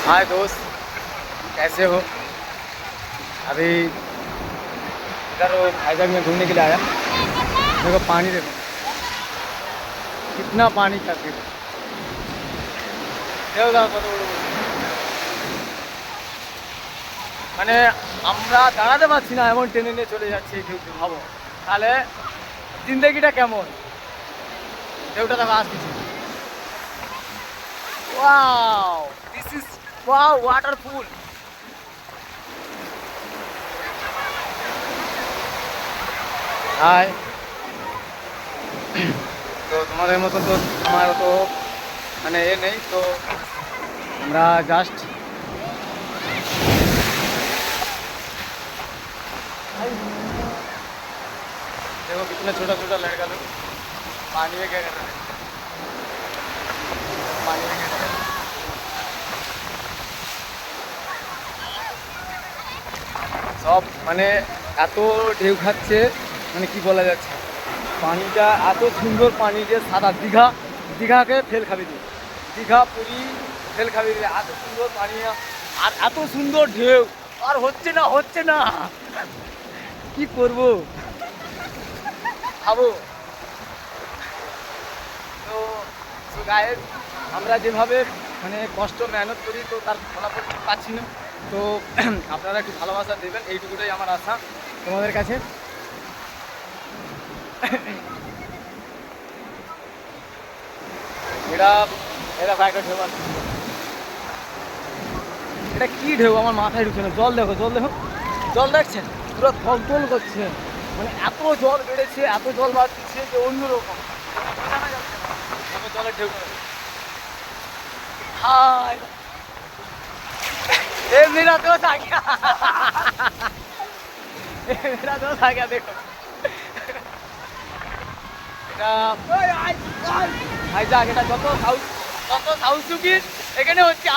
हाय दोस्त, कैसे हो? अभी इधर वो भाईजैग में घूमने के लिए आया। देखो पानी, देखो कितना पानी का भीड़। দেখো দাও কত বড় বড়। মানে আমরা দাঁড়াতে পারছি না, এমন টেনে নিয়ে চলে যাচ্ছে এই ঢেউতে। ভাবো তাহলে জিন্দগিটা কেমন। ঢেউটা দেখো আসতেছে। Wow, this is wow waterfall. Hi. তো তোমাদের মতন তো আমার তো মানে এ নেই, তো আমরা জাস্ট देखो कितना छोटा छोटा लड़का लोग पानी में क्या कर रहा है। पानी में क्या कर रहा है। সব মানে এত ঢেউ খাচ্ছে, মানে কি বলা যাচ্ছে। পানিটা এত সুন্দর পানি যে সাদা দীঘাকে ফেল খাবি দিয়ে, দীঘা পুরী ফেল খাবি দিয়ে, এত সুন্দর পানি আর এত সুন্দর ঢেউ। আর হচ্ছে না কি করব ভাবো। তো গায়ের আমরা যেভাবে মানে কষ্ট মেহনত করি, তো তার ফলাফল ঠিক পাচ্ছি না। তো আপনারা একটু ভালোবাসা দেবেন, এইটুকুটাই আমার আশা তোমাদের কাছে। এটা একটা ঢেউ আছে। এটা কি ঢেউ আমার মাথায় ঢুকছে না। জল দেখো, জল দেখছেন পুরো থলথল করছে। মানে এত জল বেড়েছে, এত জল বাড়ছে যে অন্যরকম বোঝানো যাচ্ছে না। দেখো জলের ঢেউটা। হাই, ए मेरा दोस्त आ गया। मेरा दोस्त आ गया, देखो এটা ভাইজাগ। এটা যত সাউথুকির এখানে হচ্ছে।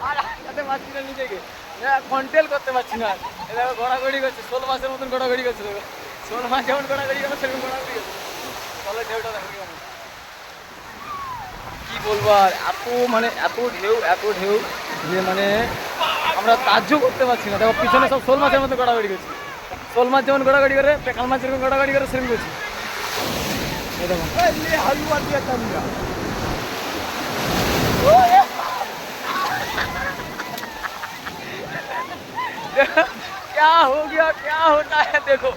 আর আটকাতে পারছি না নিজেকে, কন্ট্রোল করতে পারছি না। এটা ঘোরাঘুরি করছে, 16 মাসের মতন ঘোরাঘুরি করছে। দেখো 16 মাস যেমন ঘোরাঘুরি করছে সেরকম ঘোরাঘুরি করছে। জলের ঢেউটা দেখো কেমন। কি বলবো আর, এত ঢেউ যে মানে আমরা তাজ্য করতে পারছি না। দেখো পিছনে সব শোল মাছের মতো ঘোরাঘুরি করছে। শোল মাছ যেমন ঘোরাঘুরি করে, পেকাল মাছ যেরকম ঘোরাঘুরি করে সেরকম করছি। এই দেখো क्या हो गया, क्या होता है, देखो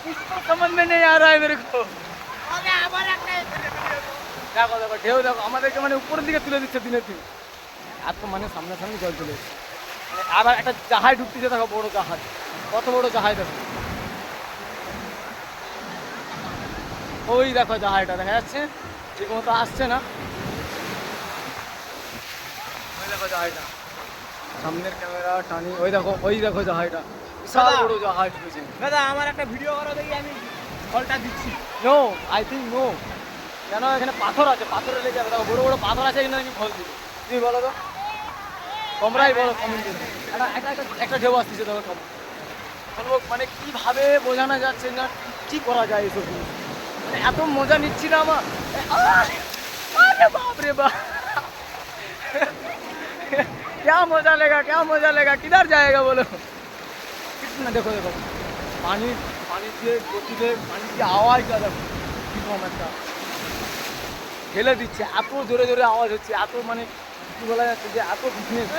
कुछ तो समझ में नहीं आ रहा है मेरे को। দেখো দেখো ঢেউ দেখো আমাদেরকে মানে উপরের দিকে তুলে দিচ্ছে দিনের দিন। এত মানে সামনাসামনি জল চলে এসেছে। মানে আবার একটা জাহাজ ঢুকতেছে, দেখো বড় জাহাজ, কত বড় জাহাজ দেখো। ওই দেখো জাহাজটা দেখা যাচ্ছে, ঠিক মতো আসছে না। ওই দেখো জাহাজটা, সামনের ক্যামেরা টানি, ওই দেখো জাহাজটা, বিশাল বড় জাহাজ ঢুকেছে। দাদা আমার একটা ভিডিও করো দেখি, আমি ফলটা দিচ্ছি। No, I think no. কেন এখানে পাথর আছে, পাথরে লেগে যাবে। দেখো বড় বড় পাথর আছে এখানে, নাকি ফল দিবে। তুমি বলো তো, তোমরাই বলো কমেন্টে। একটা ঢেউ আসতেছে দেখো সব। বলবো মানে কীভাবে বোঝানো যাচ্ছে না, কি করা যায় এইসব জিনিস। মানে এত মজা নিচ্ছি না আমার। আরে বাপ রে বাপ, क्या मजा लेगा किधर जाएगा बोलो। कितना देखो पानी দিয়ে গতিতে পানি দিয়ে আওয়াজটা দেখো কীরকম একটা ঠেলে দিচ্ছে। এত জোরে জোরে আওয়াজ হচ্ছে, এত মানে কি বলা যাচ্ছে যে এত বিজনেস।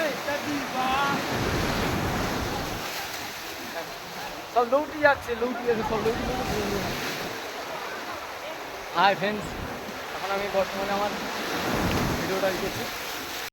সব লৌটি যাচ্ছে সব লৌটি। হাই ফ্রেন্ডস, এখন আমি বর্তমানে আমার ভিডিওটা করছি।